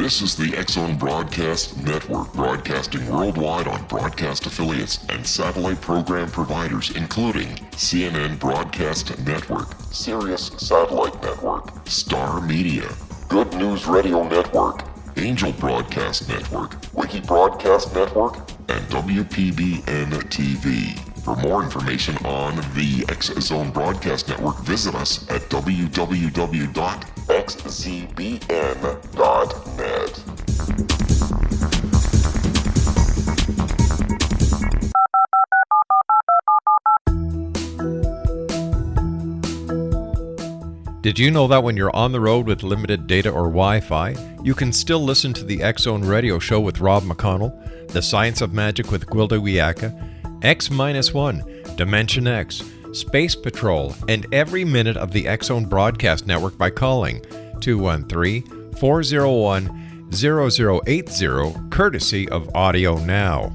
This is the X-Zone Broadcast Network, broadcasting worldwide on broadcast affiliates and satellite program providers, including CNN Broadcast Network, Sirius Satellite Network, Star Media, Good News Radio Network, Angel Broadcast Network, Wiki Broadcast Network, and WPBN TV. For more information on the X-Zone Broadcast Network, visit us at www.xzbn.net. Did you know that when you're on the road with limited data or Wi-Fi, you can still listen to the X-Zone Radio Show with Rob McConnell, The Science of Magic with Gwilda Wiyaka, X-1, Dimension X, Space Patrol, and every minute of the X-Zone Broadcast Network by calling 213-401-0080, courtesy of Audio Now.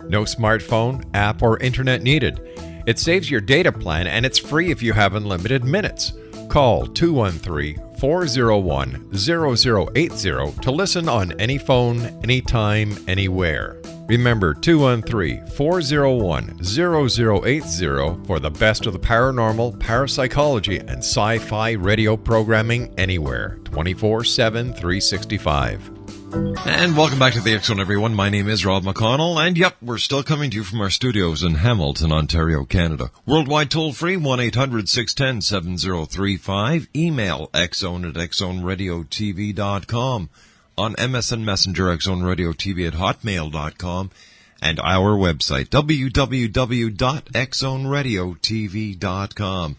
No smartphone, app, or internet needed. It saves your data plan, and it's free if you have unlimited minutes. Call 213-401-0080 to listen on any phone, anytime, anywhere. Remember, 213-401-0080 for the best of the paranormal, parapsychology, and sci-fi radio programming anywhere, 24/7, 365. And welcome back to the X-Zone, everyone. My name is Rob McConnell, and yep, we're still coming to you from our studios in Hamilton, Ontario, Canada. Worldwide toll-free, 1-800-610-7035. Email xzone@xzoneradiotv.com. On MSN Messenger, xzoneradiotv at hotmail.com. And our website, www.xzoneradiotv.com.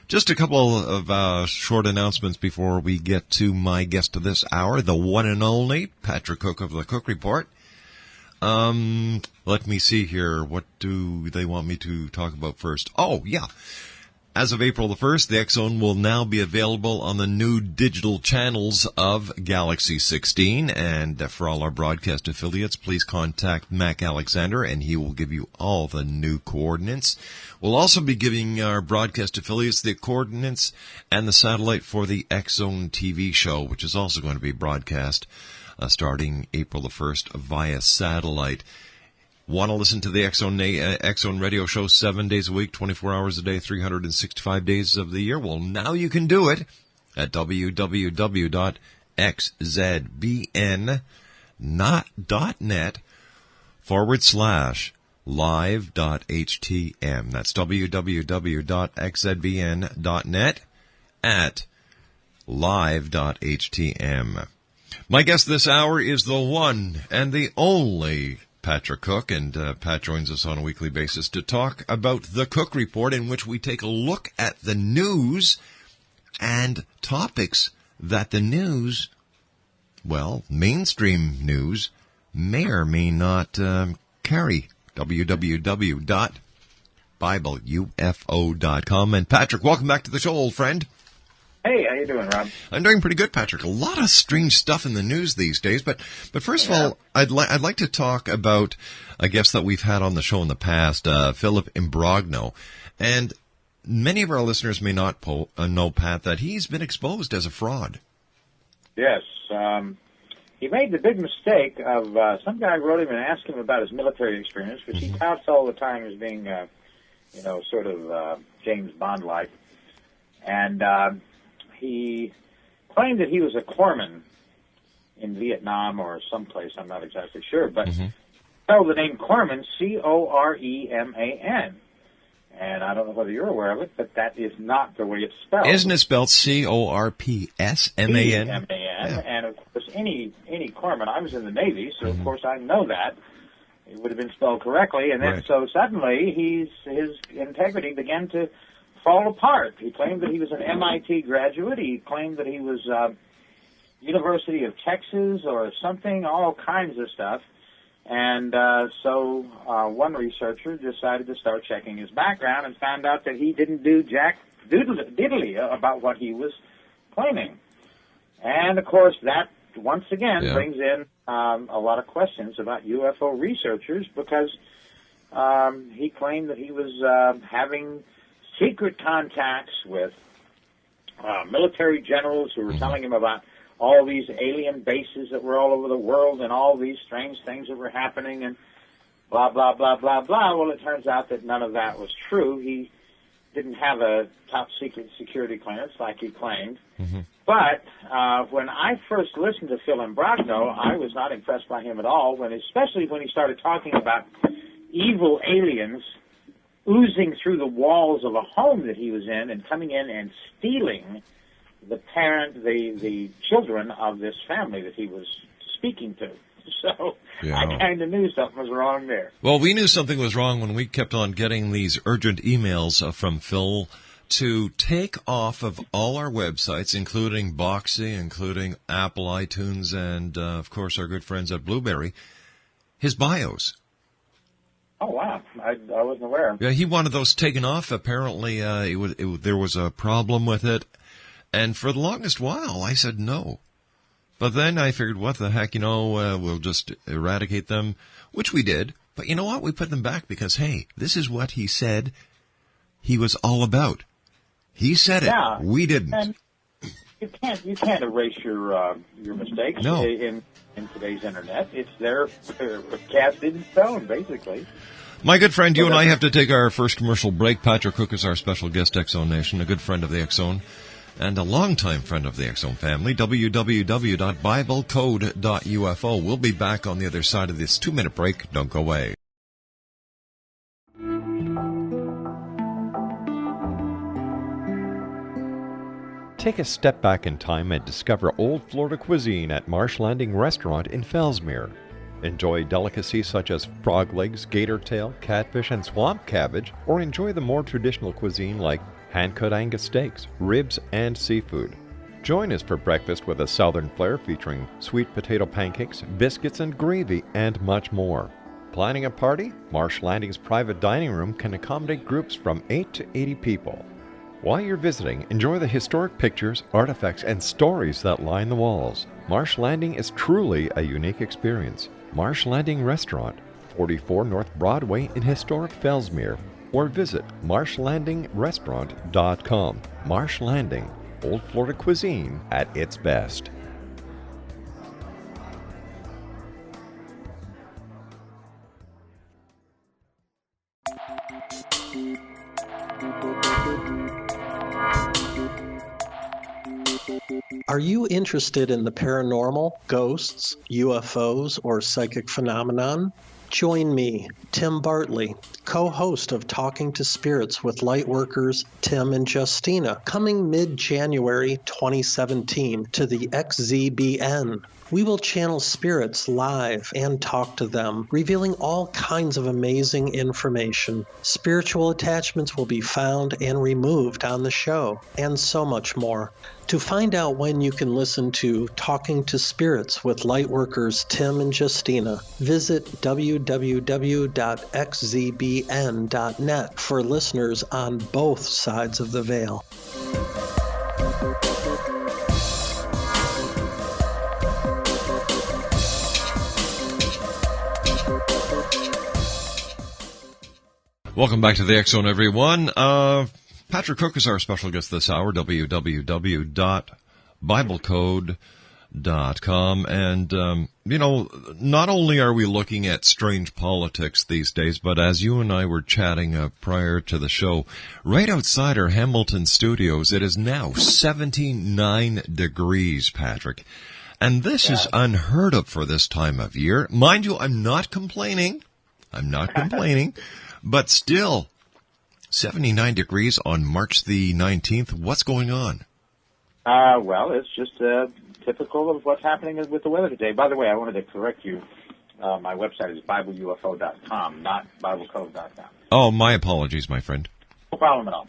Just a couple of short announcements before we get to my guest of this hour, the one and only Patrick Cooke of the Cooke Report. Let me see here. What do they want me to talk about first? Oh, yeah. As of April the 1st, the X-Zone will now be available on the new digital channels of Galaxy 16. And for all our broadcast affiliates, please contact Mac Alexander, and he will give you all the new coordinates. We'll also be giving our broadcast affiliates the coordinates and the satellite for the X-Zone TV show, which is also going to be broadcast starting April the 1st via satellite. Want to listen to the X-Zone Radio Show 7 days a week, 24 hours a day, 365 days of the year? Well, now you can do it at www.xzbn.net/live.htm. That's www.xzbn.net at live.htm. My guest this hour is the one and the only Patrick Cooke, and Pat joins us on a weekly basis to talk about the Cooke Report, in which we take a look at the news and topics that the news, well, mainstream news, may or may not carry. www.BibleUFO.com. And Patrick, welcome back to the show, old friend. Hey, how you doing, Rob? I'm doing pretty good, Patrick. A lot of strange stuff in the news these days, but first of all, I'd like to talk about a guest that we've had on the show in the past, Philip Imbrogno, and many of our listeners may not know, Pat, that he's been exposed as a fraud. Yes, he made the big mistake of some guy wrote him and asked him about his military experience, which he touts all the time as being, sort of James Bond-like, and he claimed that he was a corpsman in Vietnam or someplace, I'm not exactly sure, but spelled the name Corpsman, Correman. And I don't know whether you're aware of it, but that is not the way it's spelled. Isn't it spelled Corpsman? M-A-N, and of course any corpsman, I was in the Navy, so of course I know that. It would have been spelled correctly, and then so suddenly his integrity began to fall apart. He claimed that he was an MIT graduate. He claimed that he was University of Texas or something, all kinds of stuff. And so one researcher decided to start checking his background and found out that he didn't do jack diddly about what he was claiming. And, of course, that once again brings in a lot of questions about UFO researchers, because he claimed that he was having secret contacts with military generals who were telling him about all these alien bases that were all over the world and all these strange things that were happening and blah, blah, blah, blah, blah. Well, it turns out that none of that was true. He didn't have a top-secret security clearance like he claimed. Mm-hmm. But when I first listened to Phil Imbrogno, I was not impressed by him at all, especially when he started talking about evil aliens oozing through the walls of a home that he was in and coming in and stealing the children of this family that he was speaking to. So yeah. I kind of knew something was wrong there. Well, we knew something was wrong when we kept on getting these urgent emails from Phil to take off of all our websites, including Boxy, including Apple iTunes, and, of course, our good friends at Blueberry, his bios. Oh, wow. I wasn't aware. Yeah, he wanted those taken off. Apparently, there was a problem with it. And for the longest while, I said no. But then I figured, what the heck, we'll just eradicate them, which we did. But you know what? We put them back because, hey, this is what he said he was all about. He said it. Yeah. We didn't. And you can't erase your mistakes in today's internet. It's there, cast in stone, basically. My good friend, you and I have to take our first commercial break. Patrick Cooke is our special guest, X-Zone Nation, a good friend of the X-Zone, and a longtime friend of the X-Zone family, www.biblecode.ufo. We'll be back on the other side of this 2-minute break. Don't go away. Take a step back in time and discover old Florida cuisine at Marsh Landing Restaurant in Fellsmere. Enjoy delicacies such as frog legs, gator tail, catfish, and swamp cabbage, or enjoy the more traditional cuisine like hand-cut Angus steaks, ribs, and seafood. Join us for breakfast with a southern flair featuring sweet potato pancakes, biscuits and gravy, and much more. Planning a party? Marsh Landing's private dining room can accommodate groups from 8 to 80 people. While you're visiting, enjoy the historic pictures, artifacts, and stories that line the walls. Marsh Landing is truly a unique experience. Marsh Landing Restaurant, 44 North Broadway in historic Fellsmere, or visit marshlandingrestaurant.com. Marsh Landing, Old Florida cuisine at its best. Are you interested in the paranormal, ghosts, UFOs, or psychic phenomenon? Join me, Tim Bartley, co-host of Talking to Spirits with Lightworkers Tim and Justina, coming mid-January 2017 to the XZBN. We will channel spirits live and talk to them, revealing all kinds of amazing information. Spiritual attachments will be found and removed on the show, and so much more. To find out when you can listen to Talking to Spirits with Lightworkers Tim and Justina, visit www.xzbn.net for listeners on both sides of the veil. Welcome back to the X-Zone, everyone. Patrick Cooke is our special guest this hour, www.biblecode.com. And, not only are we looking at strange politics these days, but as you and I were chatting prior to the show, right outside our Hamilton studios, it is now 79 degrees, Patrick. And this is unheard of for this time of year. Mind you, I'm not complaining. But still, 79 degrees on March the 19th. What's going on? Well, it's just typical of what's happening with the weather today. By the way, I wanted to correct you. My website is BibleUFO.com, not BibleCode.com. Oh, my apologies, my friend. No problem at all.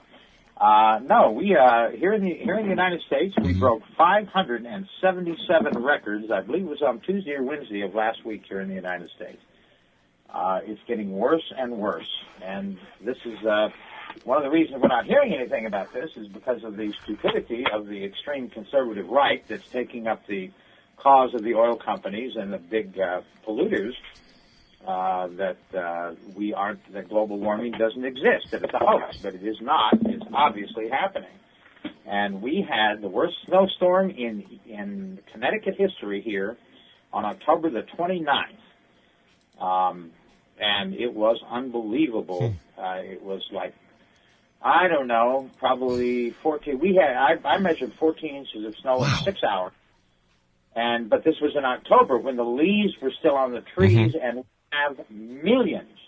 No, we here in the United States, we broke 577 records. I believe it was on Tuesday or Wednesday of last week here in the United States. It's getting worse and worse, and this is one of the reasons we're not hearing anything about this is because of the stupidity of the extreme conservative right that's taking up the cause of the oil companies and the big polluters that global warming doesn't exist, that it's a hoax, but it is not. It's obviously happening. And we had the worst snowstorm in Connecticut history here on October the 29th. And it was unbelievable. It was like, I don't know, probably 14. I measured 14 inches of snow in 6 hours. But this was in October when the leaves were still on the trees, and we have millions,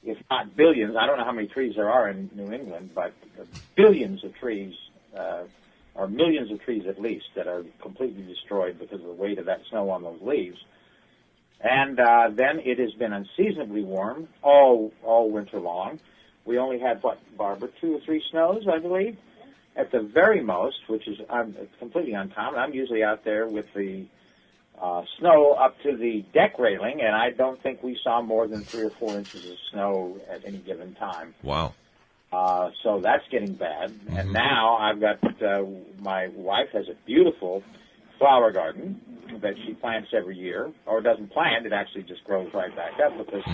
if not billions. I don't know how many trees there are in New England, but billions of trees, or millions of trees at least, that are completely destroyed because of the weight of that snow on those leaves. And then it has been unseasonably warm all winter long. We only had, Barbara, 2 or 3 snows, I believe, at the very most, which is completely uncommon. I'm usually out there with the snow up to the deck railing, and I don't think we saw more than 3 or 4 inches of snow at any given time. Wow. So that's getting bad. And now I've got, my wife has a beautiful flower garden that she plants every year, or doesn't plant, it actually just grows right back up because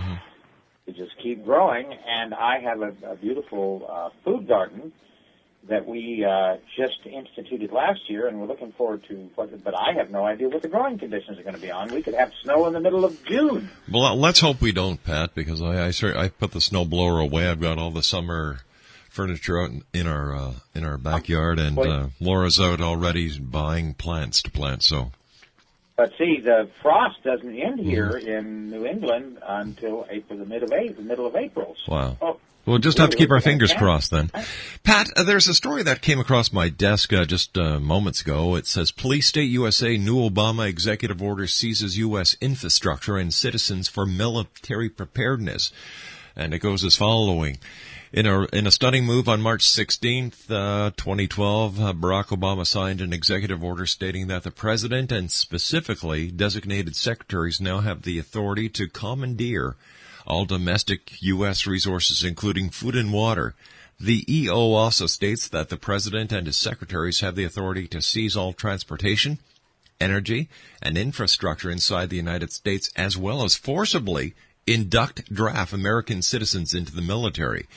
they just keep growing. And I have a beautiful food garden that we just instituted last year, and we're looking forward to but I have no idea what the growing conditions are going to be on. We could have snow in the middle of June. Well, let's hope we don't, Pat, because I put the snow blower away. I've got all the summer furniture out in our backyard, and Laura's out already buying plants to plant. So, but see, the frost doesn't end here in New England until the middle of April. So, wow. We'll just have to keep our fingers crossed then. Pat, there's a story that came across my desk just moments ago. It says, Police State USA, new Obama executive order seizes U.S. infrastructure and citizens for military preparedness. And it goes as following. In a stunning move on March 16th, 2012, Barack Obama signed an executive order stating that the president and specifically designated secretaries now have the authority to commandeer all domestic U.S. resources, including food and water. The EO also states that the president and his secretaries have the authority to seize all transportation, energy, and infrastructure inside the United States, as well as forcibly draft American citizens into the military.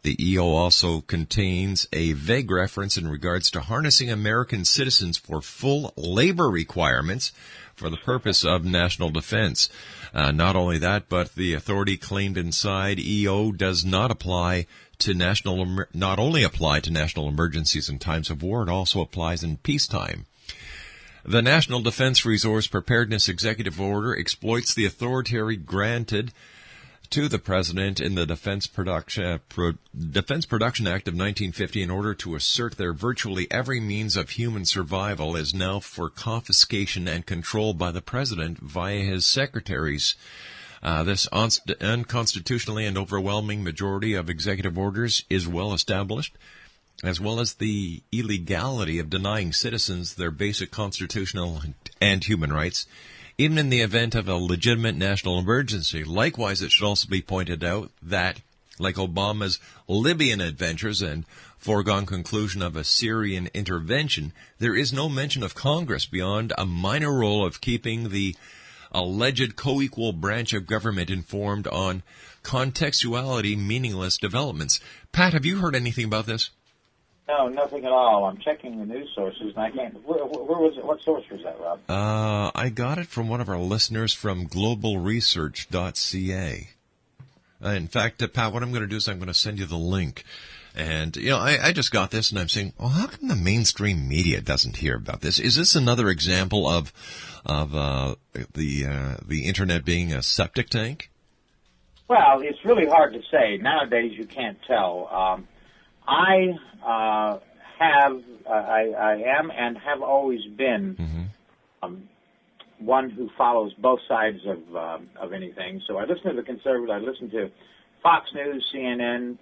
The EO also contains a vague reference in regards to harnessing American citizens for full labor requirements for the purpose of national defense. Not only that, but the authority claimed inside EO does not only apply to national emergencies in times of war, it also applies in peacetime. The National Defense Resource Preparedness Executive Order exploits the authority granted to the President in the Defense Production Act of 1950 in order to assert that virtually every means of human survival is now for confiscation and control by the President via his secretaries. This unconstitutionally and overwhelming majority of executive orders is well established, as well as the illegality of denying citizens their basic constitutional and human rights, even in the event of a legitimate national emergency. Likewise, it should also be pointed out that, like Obama's Libyan adventures and foregone conclusion of a Syrian intervention, there is no mention of Congress beyond a minor role of keeping the alleged co-equal branch of government informed on contextuality meaningless developments. Pat, have you heard anything about this? No, nothing at all. I'm checking the news sources, and I can't. Where was it? What source was that, Rob? I got it from one of our listeners from globalresearch.ca. In fact, Pat, what I'm going to do is I'm going to send you the link. And, I just got this, and I'm saying, well, how come the mainstream media doesn't hear about this? Is this another example of the Internet being a septic tank? Well, it's really hard to say. Nowadays, you can't tell. I am and have always been one who follows both sides of anything. So I listen to the conservative. I listen to Fox News, CNN,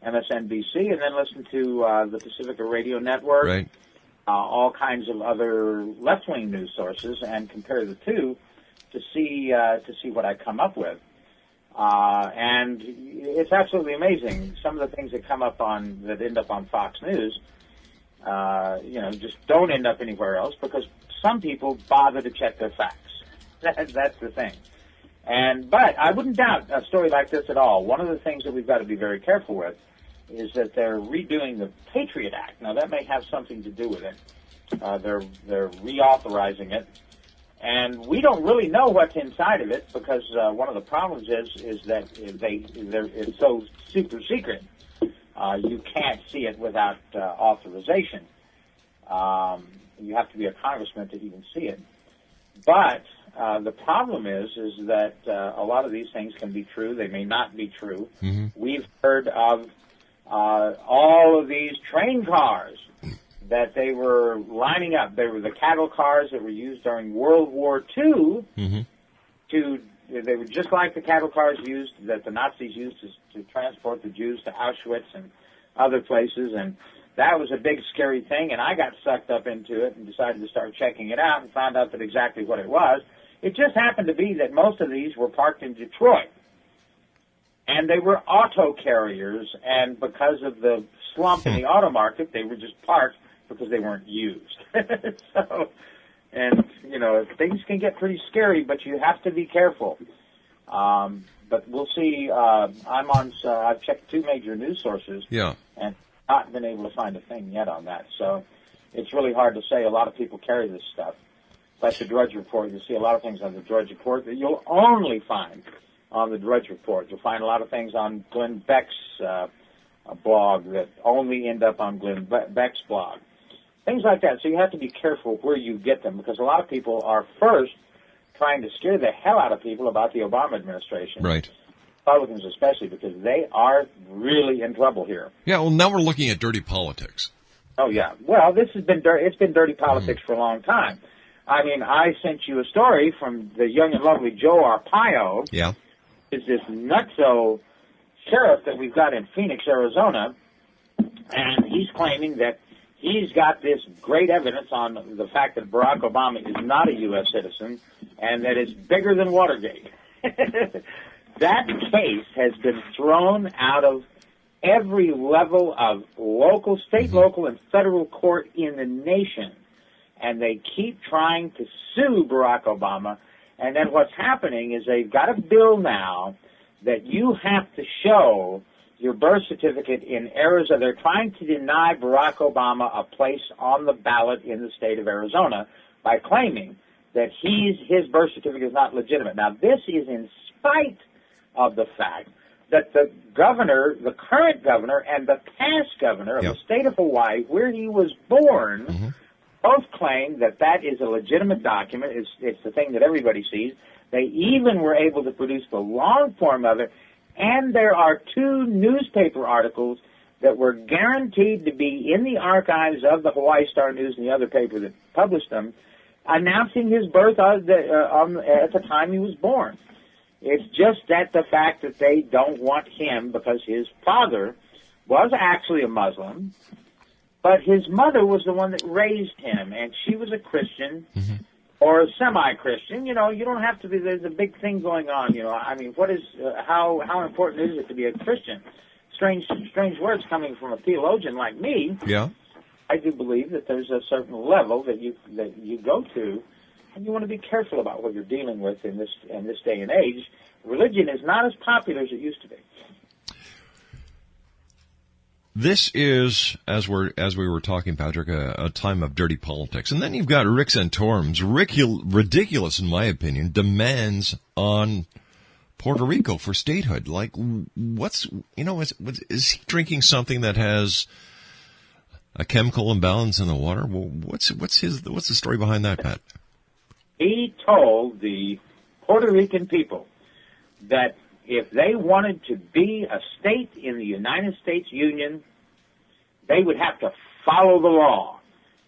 MSNBC, and then listen to the Pacifica Radio Network, right. All kinds of other left-wing news sources, and compare the two to see what I come up with. And it's absolutely amazing. Some of the things that end up on Fox News, just don't end up anywhere else because some people bother to check their facts. That's the thing. But I wouldn't doubt a story like this at all. One of the things that we've got to be very careful with is that they're redoing the Patriot Act. Now, that may have something to do with it. They're reauthorizing it. And we don't really know what's inside of it because one of the problems is that it's so super secret. You can't see it without authorization. You have to be a congressman to even see it. But the problem is that a lot of these things can be true. They may not be true. Mm-hmm. We've heard of all of these train cars that they were lining up. They were the cattle cars that were used during World War II. Mm-hmm. They were just like the cattle cars used that the Nazis used to transport the Jews to Auschwitz and other places. And that was a big, scary thing. And I got sucked up into it and decided to start checking it out and found out that exactly what it was. It just happened to be that most of these were parked in Detroit. And they were auto carriers. And because of the slump in the auto market, they were just parked because they weren't used. So, and, you know, things can get pretty scary, but you have to be careful. But we'll see. I've checked 2 major news sources. Yeah. And not been able to find a thing yet on that. So it's really hard to say. A lot of people carry this stuff. Like the Drudge Report, you'll see a lot of things on the Drudge Report that you'll only find on the Drudge Report. You'll find a lot of things on Glenn Beck's blog that only end up on Glenn Beck's blog. Things like that. So you have to be careful where you get them because a lot of people are first trying to scare the hell out of people about the Obama administration. Right. Republicans especially, because they are really in trouble here. Yeah, well, now we're looking at dirty politics. Oh, yeah. Well, it's been dirty politics for a long time. I mean, I sent you a story from the young and lovely Joe Arpaio. Yeah. Is this nutso sheriff that we've got in Phoenix, Arizona, and he's claiming that he's got this great evidence on the fact that Barack Obama is not a U.S. citizen and that it's bigger than Watergate. That case has been thrown out of every level of local, state, local, and federal court in the nation. And they keep trying to sue Barack Obama. And then what's happening is they've got a bill now that you have to show your birth certificate in Arizona. They're trying to deny Barack Obama a place on the ballot in the state of Arizona by claiming that his birth certificate is not legitimate. Now, this is in spite of the fact that the governor, the current governor, and the past governor of the state of Hawaii, where he was born, both claim that that is a legitimate document. It's the thing that everybody sees. They even were able to produce the long form of it, and there are 2 newspaper articles that were guaranteed to be in the archives of the Hawaii Star News and the other paper that published them, announcing his birth at the time he was born. It's just that the fact that they don't want him because his father was actually a Muslim, but his mother was the one that raised him, and she was a Christian or a semi-Christian. You know, you don't have to be. There's a big thing going on. You know, I mean, what is how important is it to be a Christian? Strange words coming from a theologian like me. Yeah, I do believe that there's a certain level that you go to. And you want to be careful about what you're dealing with in this day and age. Religion is not as popular as it used to be. This is, as we were talking, Patrick, a time of dirty politics. And then you've got Rick Santorum's ridiculous, in my opinion, demands on Puerto Rico for statehood. Like, is he drinking something that has a chemical imbalance in the water? Well, what's the story behind that, Pat? He told the Puerto Rican people that if they wanted to be a state in the United States Union, they would have to follow the law,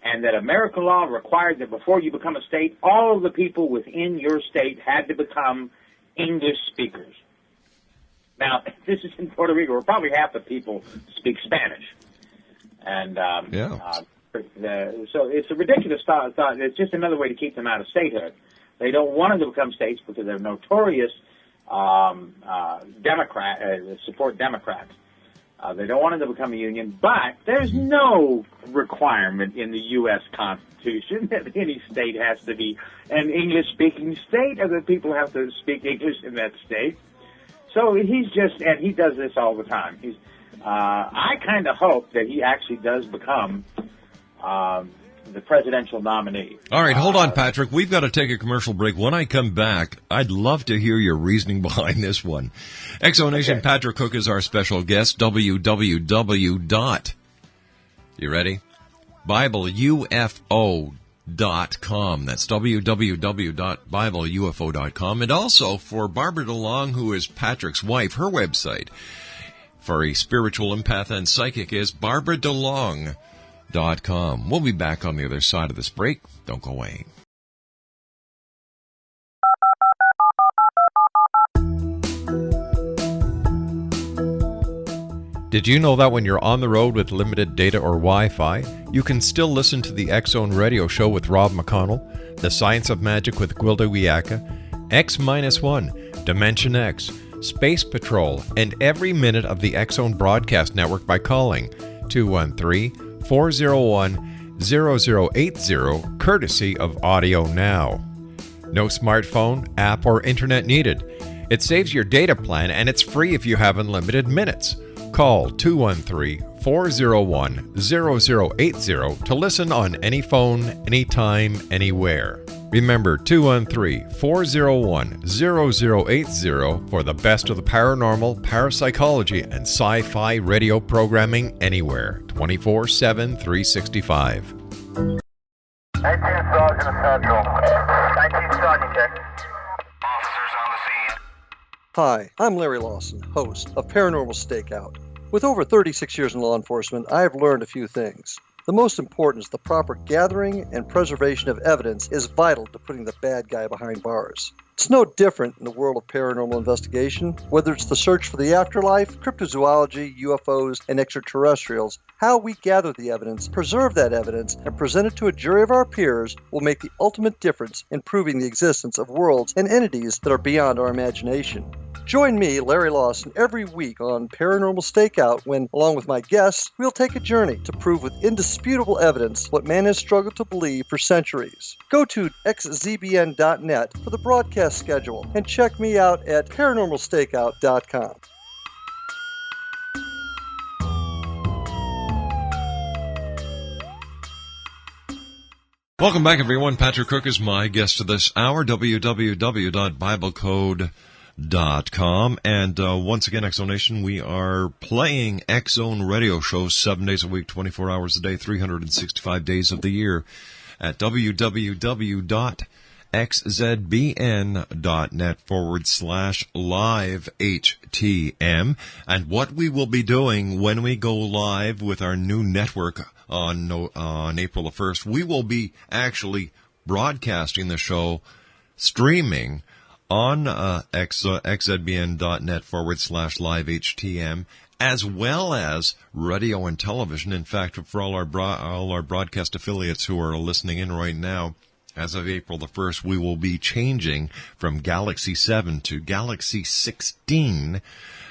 and that American law required that before you become a state, all of the people within your state had to become English speakers. Now, this is in Puerto Rico, where probably half the people speak Spanish. And so it's a ridiculous thought. It's just another way to keep them out of statehood. They don't want them to become states because they're notorious support Democrats. They don't want them to become a union, but there's no requirement in the U.S. Constitution that any state has to be an English-speaking state, and that people have to speak English in that state. So and he does this all the time. I kind of hope that he actually does become the presidential nominee. All right, hold on, Patrick. We've got to take a commercial break. When I come back, I'd love to hear your reasoning behind this one. Exonation, okay. Patrick Cooke is our special guest. www. You ready? BibleUFO.com. That's www.BibleUFO.com. And also for Barbara DeLong, who is Patrick's wife, her website for a spiritual empath and psychic is BarbaraDeLong.com. We'll be back on the other side of this break. Don't go away. Did you know that when you're on the road with limited data or Wi-Fi, you can still listen to the X-Zone Radio Show with Rob McConnell, The Science of Magic with Gwilda Wiyaka, X-1, Dimension X, Space Patrol, and every minute of the X-Zone Broadcast Network by calling 213-401-0080, courtesy of Audio Now. No smartphone, app, or internet needed. It saves your data plan and it's free if you have unlimited minutes. Call 213-401-0080 to listen on any phone, anytime, anywhere. Remember 213-401-0080 for the best of the paranormal, parapsychology, and sci-fi radio programming anywhere, 24/7, 365. 18 Sergeant Central. 19 Sergeant, check. Officers on the scene. Hi, I'm Larry Lawson, host of Paranormal Stakeout. With over 36 years in law enforcement, I have learned a few things. The most important is the proper gathering and preservation of evidence is vital to putting the bad guy behind bars. It's no different in the world of paranormal investigation. Whether it's the search for the afterlife, cryptozoology, UFOs, and extraterrestrials, how we gather the evidence, preserve that evidence, and present it to a jury of our peers will make the ultimate difference in proving the existence of worlds and entities that are beyond our imagination. Join me, Larry Lawson, every week on Paranormal Stakeout when, along with my guests, we'll take a journey to prove with indisputable evidence what man has struggled to believe for centuries. Go to xzbn.net for the broadcast schedule and check me out at paranormalstakeout.com. Welcome back, everyone. Patrick Cooke is my guest this hour. www.biblecode.com. And once again, Exonation, we are playing X-Zone radio shows 7 days a week, 24 hours a day, 365 days of the year at www.xzbn.net/live HTM. And what we will be doing when we go live with our new network on April the 1st, we will be actually broadcasting the show, streaming on xzbn.net/live HTM, as well as radio and television. In fact, for all our broadcast affiliates who are listening in right now, as of April the 1st, we will be changing from Galaxy 7 to Galaxy 16,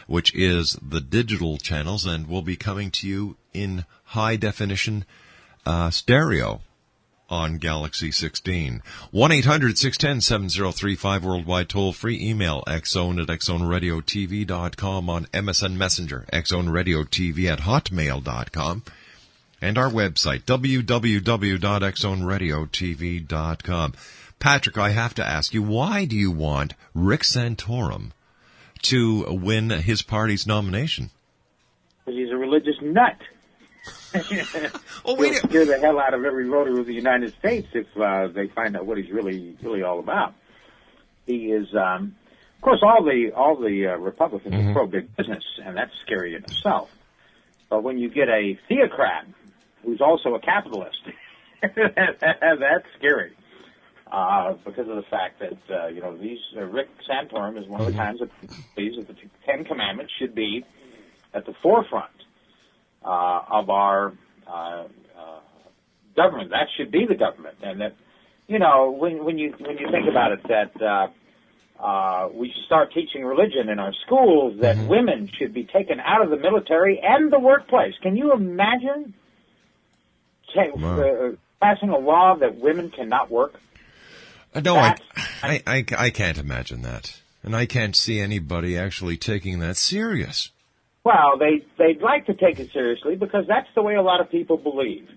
which is the digital channels, and we'll be coming to you in high definition stereo on Galaxy 16. 1-800-610-7035 worldwide toll free. Email xzone@xzoneradiotv.com, on MSN Messenger, xzoneradiotv@hotmail.com, and our website, www.xzoneradiotv.com. Patrick, I have to ask you, why do you want Rick Santorum to win his party's nomination? Because he's a religious nut. Oh, He'll scare the hell out of every voter of the United States if they find out what he's really all about. He is, of course, all the Republicans are pro big business, and that's scary in itself. But when you get a theocrat who's also a capitalist, that's scary. Because of the fact that Rick Santorum is one of the kinds of believes that the Ten Commandments should be at the forefront of our government. That should be the government, and that when you think about it, that we should start teaching religion in our schools. That women should be taken out of the military and the workplace. Can you imagine passing a law that women cannot work? No, I can't imagine that, and I can't see anybody actually taking that serious. Well, they'd like to take it seriously because that's the way a lot of people believe.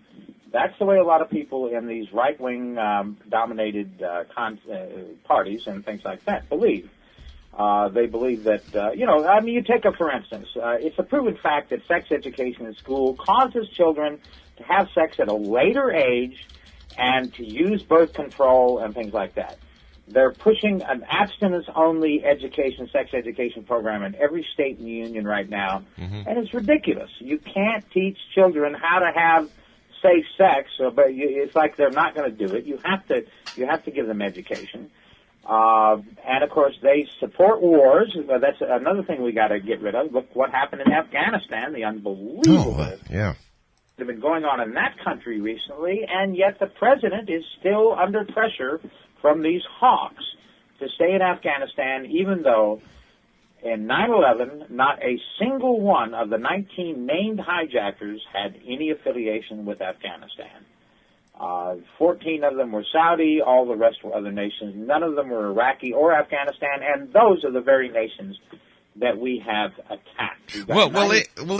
That's the way a lot of people in these right-wing dominated parties and things like that believe. They believe that, you take it for instance. It's a proven fact that sex education in school causes children to have sex at a later age and to use birth control and things like that. They're pushing an abstinence-only sex education program in every state in the union right now, and it's ridiculous. You can't teach children how to have safe sex, but it's like they're not going to do it. You have to give them education. And of course, they support wars. That's another thing we got to get rid of. Look what happened in Afghanistan, the unbelievable yeah. that have been going on in that country recently, and yet the president is still under pressure from these hawks to stay in Afghanistan, even though in 9/11, not a single one of the 19 named hijackers had any affiliation with Afghanistan. 14 of them were Saudi, all the rest were other nations. None of them were Iraqi or Afghanistan, and those are the very nations that we have attacked. Well,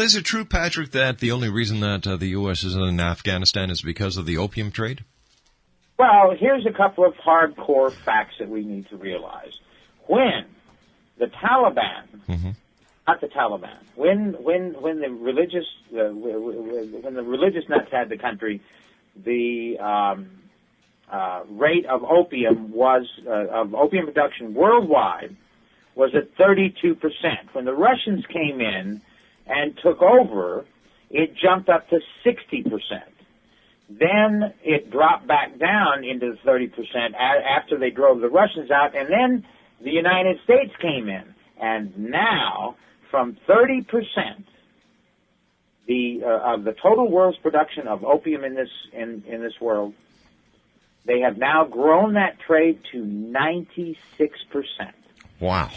is it true, Patrick, that the only reason that the U.S. is in Afghanistan is because of the opium trade? Well, here's a couple of hardcore facts that we need to realize. When the Taliban, not the Taliban, when the religious nuts had the country, the rate of opium production worldwide was at 32%. When the Russians came in and took over, it jumped up to 60%. Then it dropped back down into 30% after they drove the Russians out, and then the United States came in. And now, from 30% of the total world's production of opium in this world, they have now grown that trade to 96%. Wow.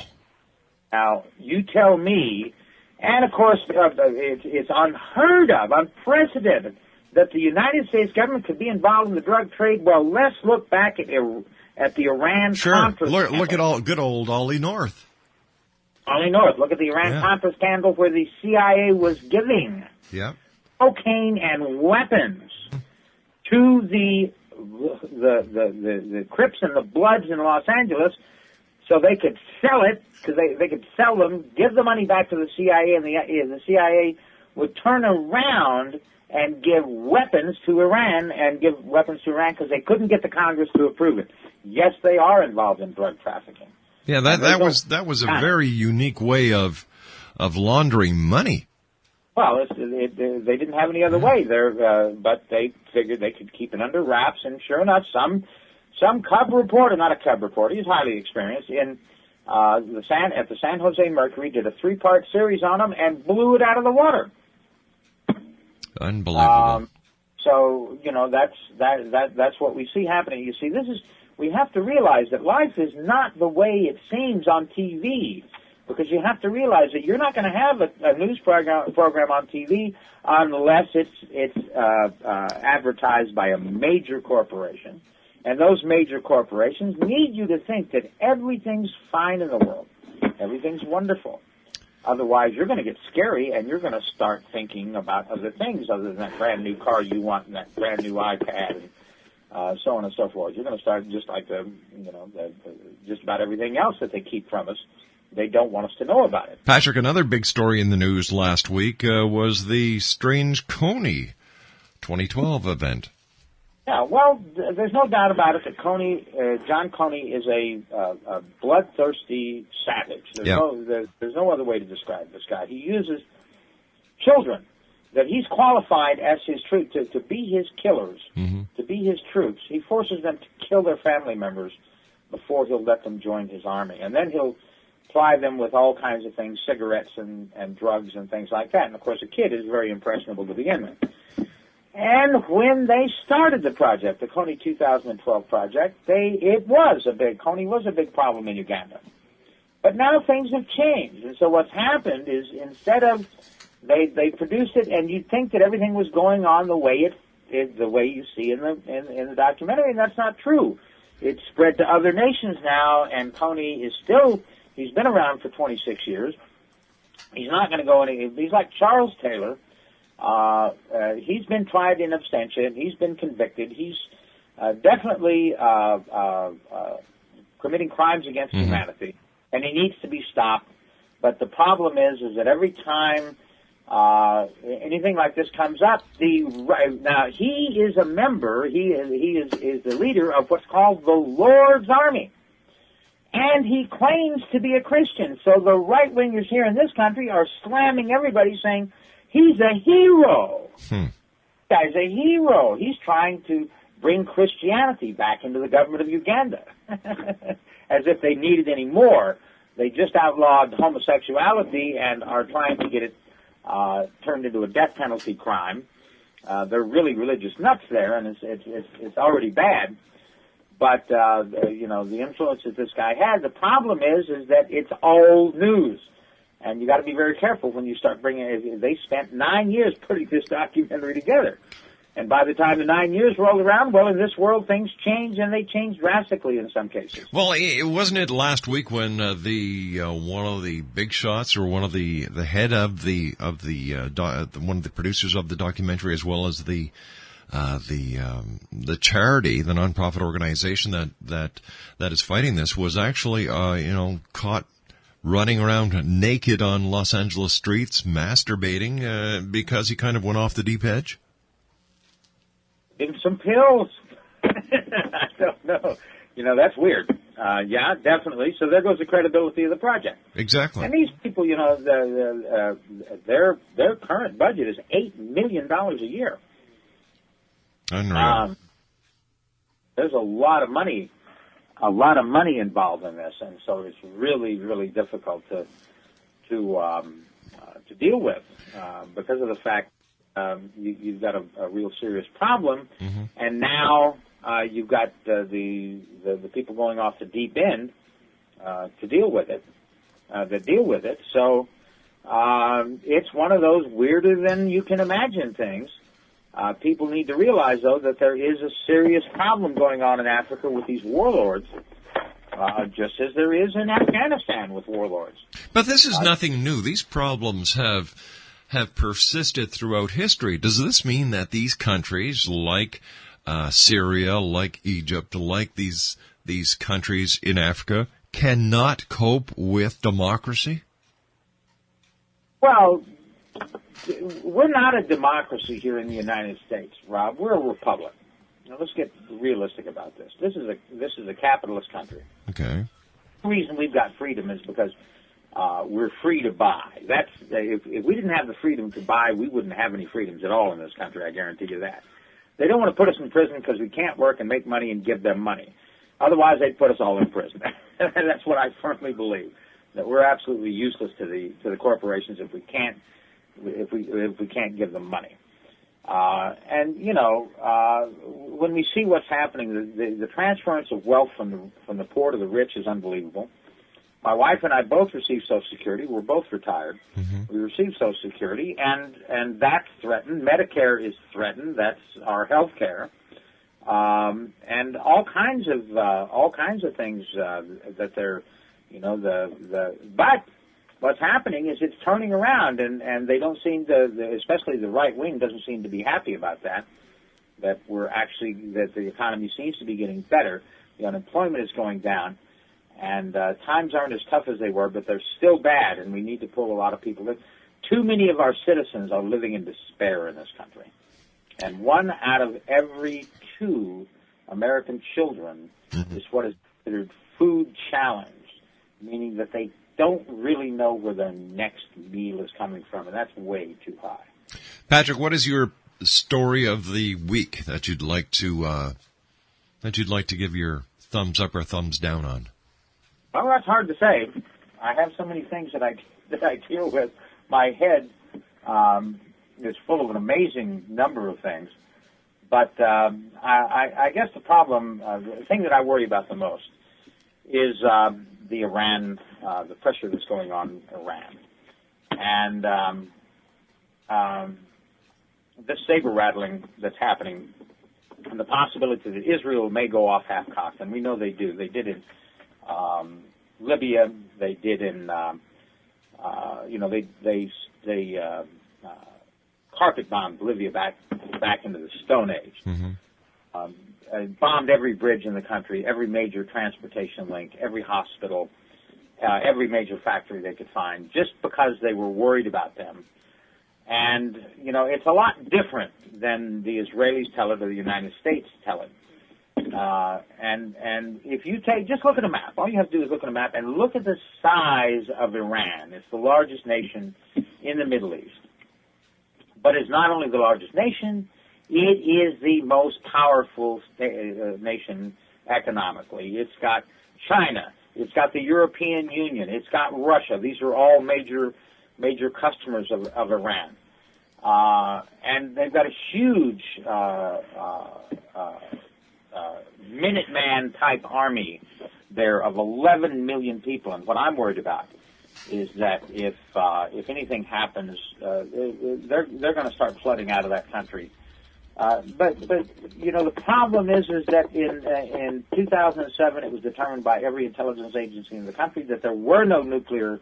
Now, you tell me, and of course, it's unheard of, unprecedented, that the United States government could be involved in the drug trade. Well, let's look back at the Iran-Contra scandal. Look at good old Ollie North. Ollie North. Look at the Iran-Contra scandal where the CIA was giving cocaine and weapons to the Crips and the Bloods in Los Angeles so they could sell it, because they could sell them, give the money back to the CIA, and the CIA would turn around and give weapons to Iran, because they couldn't get the Congress to approve it. Yes, they are involved in drug trafficking. Yeah, that was a very unique way of laundering money. Well, they didn't have any other way there, but they figured they could keep it under wraps, and sure enough, some cub reporter, not a cub reporter, he's highly experienced, at the San Jose Mercury, did a 3-part series on them and blew it out of the water. Unbelievable. So that's what we see happening. You see, we have to realize that life is not the way it seems on TV, because you have to realize that you're not going to have a news program on TV unless it's advertised by a major corporation, and those major corporations need you to think that everything's fine in the world, everything's wonderful. Otherwise, you're going to get scary, and you're going to start thinking about other things other than that brand new car you want and that brand new iPad, and so on and so forth. You're going to start just like just about everything else that they keep from us. They don't want us to know about it. Patrick, another big story in the news last week was the strange Coney 2012 event. Yeah, well, there's no doubt about it that John Coney is a bloodthirsty savage. There's no other way to describe this guy. He uses children that he's qualified as his troops to be his killers, to be his troops. He forces them to kill their family members before he'll let them join his army, and then he'll ply them with all kinds of things, cigarettes and drugs and things like that. And of course, a kid is very impressionable to begin with. And when they started the project, the Coney 2012 project, Coney was a big problem in Uganda. But now things have changed, and so what's happened is instead of they produced it, and you'd think that everything was going on the way the way you see in the documentary, and that's not true. It's spread to other nations now, and Coney is he's been around for 26 years, He's not going to go any. He's like Charles Taylor. He's been tried in absentia. He's been convicted. He's definitely committing crimes against humanity, and he needs to be stopped. But the problem is that every time anything like this comes up, now he is a member. He is the leader of what's called the Lord's Army, and he claims to be a Christian. So the right wingers here in this country are slamming everybody, saying he's a hero. This guy's a hero. He's trying to bring Christianity back into the government of Uganda, as if they needed any more. They just outlawed homosexuality and are trying to get it turned into a death penalty crime. They're really religious nuts there, and it's already bad. But the influence that this guy had. The problem is that it's old news, and you got to be very careful when you start bringing it. They spent 9 years putting this documentary together. And by the time the 9 years rolled around, well, in this world, things change, and they change drastically in some cases. Well, wasn't it last week when one of the big shots, or one of the head of one of the producers of the documentary, as well as the charity, the nonprofit organization that is fighting this, was actually caught running around naked on Los Angeles streets, masturbating because he kind of went off the deep edge? Give him some pills. I don't know. That's weird. Yeah, definitely. So there goes the credibility of the project. Exactly. And these people, their current budget is $8 million a year. Unreal. There's a lot of money involved in this, and so it's really, really difficult to deal with because of the fact. You've got a real serious problem, and now you've got the people going off the deep end to deal with it. So it's one of those weirder than you can imagine things. People need to realize, though, that there is a serious problem going on in Africa with these warlords, just as there is in Afghanistan with warlords. But this is nothing new. These problems have persisted throughout history. Does this mean that these countries, like Syria, like Egypt, like these countries in Africa, cannot cope with democracy? Well, we're not a democracy here in the United States, Rob. We're a republic. Now, let's get realistic about this. This is a capitalist country. Okay. The reason we've got freedom is because we're free to buy. That's if we didn't have the freedom to buy, we wouldn't have any freedoms at all in this country. I guarantee you that. They don't want to put us in prison because we can't work and make money and give them money. Otherwise, they'd put us all in prison. That's what I firmly believe. That we're absolutely useless to the corporations if we can't give them money. When we see what's happening, the transference of wealth from the poor to the rich is unbelievable. My wife and I both received Social Security. We're both retired. We received Social Security, and that's threatened. Medicare is threatened. That's our health care, and all kinds of things that they're, But what's happening is it's turning around, and they don't seem to, especially the right wing, doesn't seem to be happy about that. That the economy seems to be getting better. The unemployment is going down. And times aren't as tough as they were, but they're still bad, and we need to pull a lot of people in. Too many of our citizens are living in despair in this country. And 1 out of every 2 American children is what is considered food challenged, meaning that they don't really know where their next meal is coming from, and that's way too high. Patrick, what is your story of the week that you'd like to give your thumbs up or thumbs down on? Well, that's hard to say. I have so many things that I deal with. My head is full of an amazing number of things. But I guess the problem, the thing that I worry about the most is the Iran, the pressure that's going on in Iran. And this saber-rattling that's happening, and the possibility that Israel may go off half-cocked, and we know they do. They did in Libya, they did in they carpet bombed Bolivia back into the Stone Age. Bombed every bridge in the country, every major transportation link, every hospital, every major factory they could find, just because they were worried about them. And, it's a lot different than the Israelis tell it or the United States tell it. And if you just look at a map. All you have to do is look at a map and look at the size of Iran. It's the largest nation in the Middle East. But it's not only the largest nation, it is the most powerful nation economically. It's got China. It's got the European Union. It's got Russia. These are all major customers of Iran. And they've got a huge Minuteman-type army there of 11 million people. And what I'm worried about is that if anything happens, they're going to start flooding out of that country. But the problem is that in 2007 it was determined by every intelligence agency in the country that there was no nuclear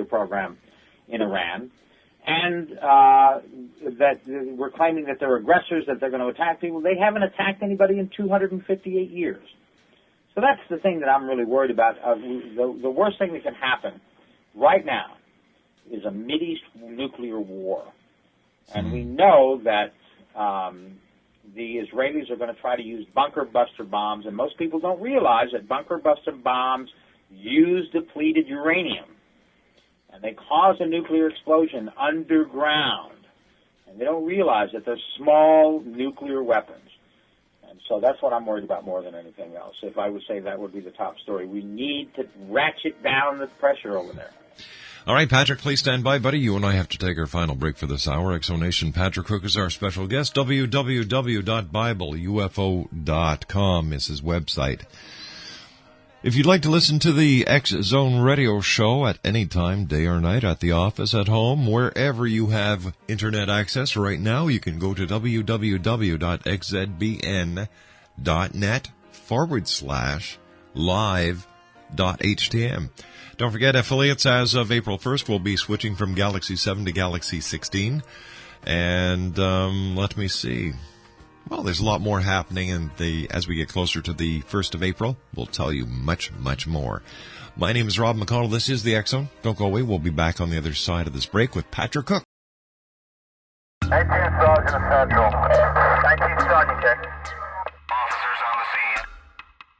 program in Iran, and that we're claiming that they're aggressors, that they're going to attack people. They haven't attacked anybody in 258 years. So that's the thing that I'm really worried about. The worst thing that can happen right now is a Mideast nuclear war. And we know that the Israelis are going to try to use bunker buster bombs, and most people don't realize that bunker buster bombs use depleted uranium. And they cause a nuclear explosion underground. And they don't realize that they're small nuclear weapons. And so that's what I'm worried about more than anything else. If I would say that would be the top story. We need to ratchet down the pressure over there. All right, Patrick, please stand by, buddy. You and I have to take our final break for this hour. Exonation Patrick Cooke is our special guest. www.bibleufo.com is his website. If you'd like to listen to the X Zone Radio Show at any time, day or night, at the office, at home, wherever you have internet access right now, you can go to www.xzbn.net/live.htm. Don't forget, affiliates as of April 1st will be switching from Galaxy 7 to Galaxy 16. And let me see. Well, there's a lot more happening as we get closer to the 1st of April. We'll tell you much, much more. My name is Rob McConnell. This is the X Zone. Don't go away. We'll be back on the other side of this break with Patrick Cooke. 18 Sergeant Central. 19 Sergeant check. Officers on the scene.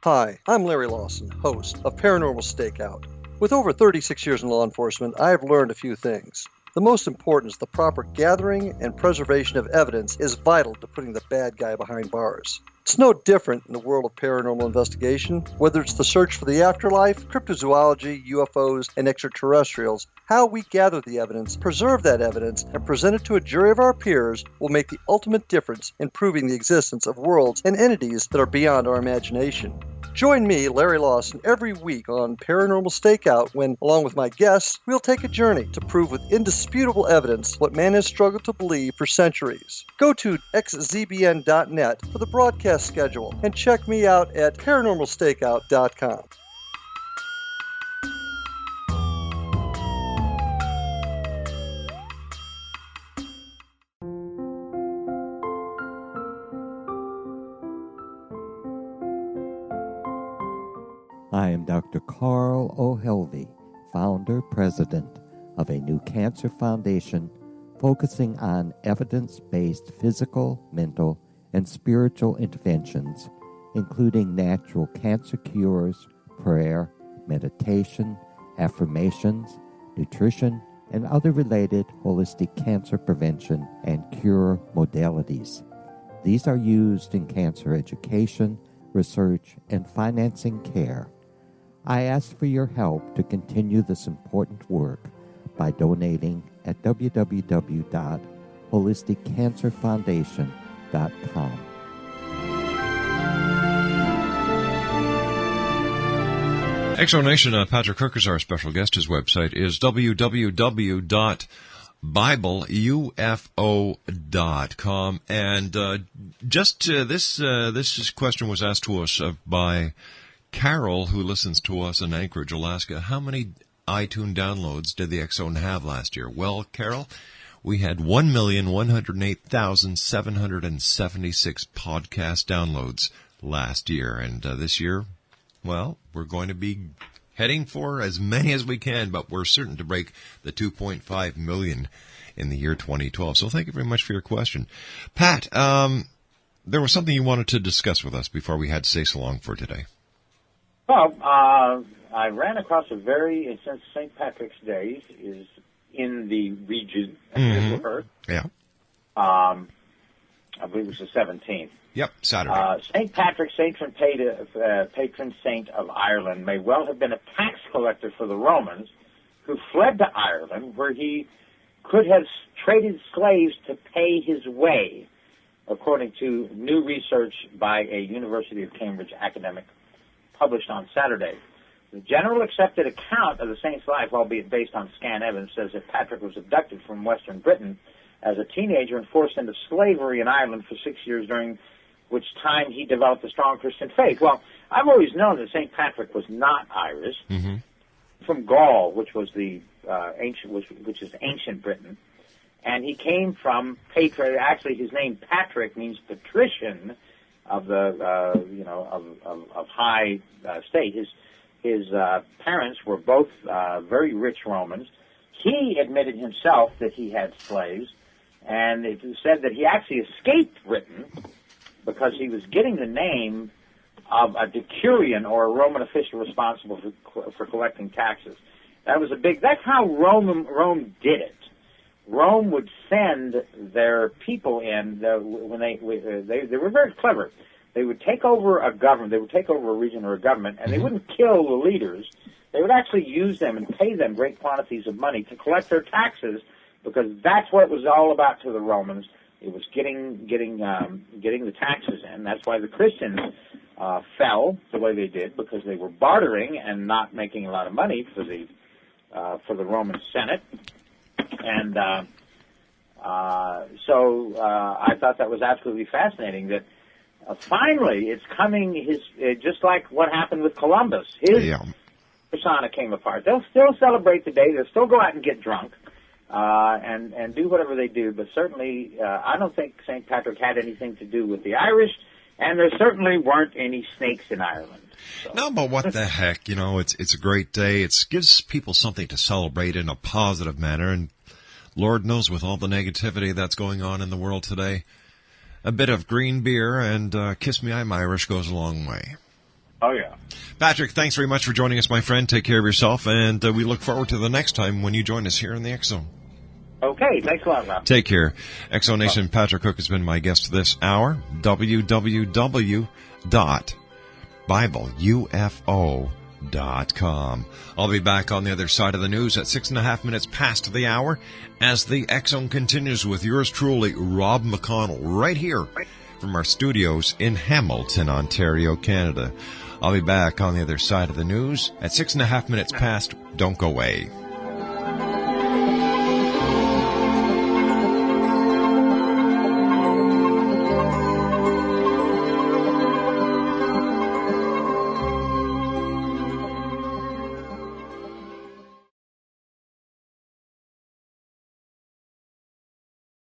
Hi, I'm Larry Lawson, host of Paranormal Stakeout. With over 36 years in law enforcement, I have learned a few things. The most important is the proper gathering and preservation of evidence is vital to putting the bad guy behind bars. It's no different in the world of paranormal investigation. Whether it's the search for the afterlife, cryptozoology, UFOs, and extraterrestrials, how we gather the evidence, preserve that evidence, and present it to a jury of our peers will make the ultimate difference in proving the existence of worlds and entities that are beyond our imagination. Join me, Larry Lawson, every week on Paranormal Stakeout when, along with my guests, we'll take a journey to prove with indisputable evidence what man has struggled to believe for centuries. Go to xzbn.net for the broadcast schedule and check me out at paranormalstakeout.com. I am Dr. Carl O'Helvey, founder, president of a new cancer foundation focusing on evidence-based physical, mental, and spiritual interventions, including natural cancer cures, prayer, meditation, affirmations, nutrition, and other related holistic cancer prevention and cure modalities. These are used in cancer education, research, and financing care. I ask for your help to continue this important work by donating at www.holisticcancerfoundation.com. Exonation, Patrick Cooke is our special guest. His website is www.bibleufo.com. And this question was asked to us by Carol, who listens to us in Anchorage, Alaska. How many iTunes downloads did the X Zone have last year? Well, Carol, we had 1,108,776 podcast downloads last year. And this year, well, we're going to be heading for as many as we can, but we're certain to break the 2.5 million in the year 2012. So thank you very much for your question. Pat, there was something you wanted to discuss with us before we had to say so long for today. Well, I ran across since St. Patrick's Day is in the region, of Earth. Yeah. I believe it was the 17th. Yep, Saturday. St. Patrick, patron saint of Ireland, may well have been a tax collector for the Romans who fled to Ireland, where he could have traded slaves to pay his way, according to new research by a University of Cambridge academic published on Saturday. The general accepted account of the saint's life, albeit based on scant evidence, says that Patrick was abducted from Western Britain as a teenager and forced into slavery in Ireland for 6 years, during which time he developed a strong Christian faith. Well, I've always known that St. Patrick was not Irish, from Gaul, which was which is ancient Britain, and he came from Actually, his name Patrick means patrician of the of high state. His parents were both very rich Romans. He admitted himself that he had slaves, and it said that he actually escaped Britain because he was getting the name of a decurion, or a Roman official responsible for collecting taxes. That's how Rome did it. Rome would send their people in when they were very clever. They would take over a government. They would take over a region or a government, and they wouldn't kill the leaders. They would actually use them and pay them great quantities of money to collect their taxes, because that's what it was all about to the Romans. It was getting the taxes in. That's why the Christians fell the way they did, because they were bartering and not making a lot of money for the Roman Senate. And so I thought that was absolutely fascinating. That finally it's coming. Just like what happened with Columbus, his persona came apart. They'll still celebrate the day. They'll still go out and get drunk. And do whatever they do, but certainly I don't think St. Patrick had anything to do with the Irish, and there certainly weren't any snakes in Ireland. So. No, but what the heck, it's a great day. It gives people something to celebrate in a positive manner, and Lord knows with all the negativity that's going on in the world today, a bit of green beer and Kiss Me I'm Irish goes a long way. Oh, yeah. Patrick, thanks very much for joining us, my friend. Take care of yourself, and we look forward to the next time when you join us here in the X Zone. Okay, thanks a lot, Rob. Take care. X Zone Nation, Patrick Cooke has been my guest this hour. www.BibleUFO.com. I'll be back on the other side of the news at 6.5 minutes past the hour as the X Zone continues with yours truly, Rob McConnell, right here from our studios in Hamilton, Ontario, Canada. I'll be back on the other side of the news at 6.5 minutes past. Don't go away.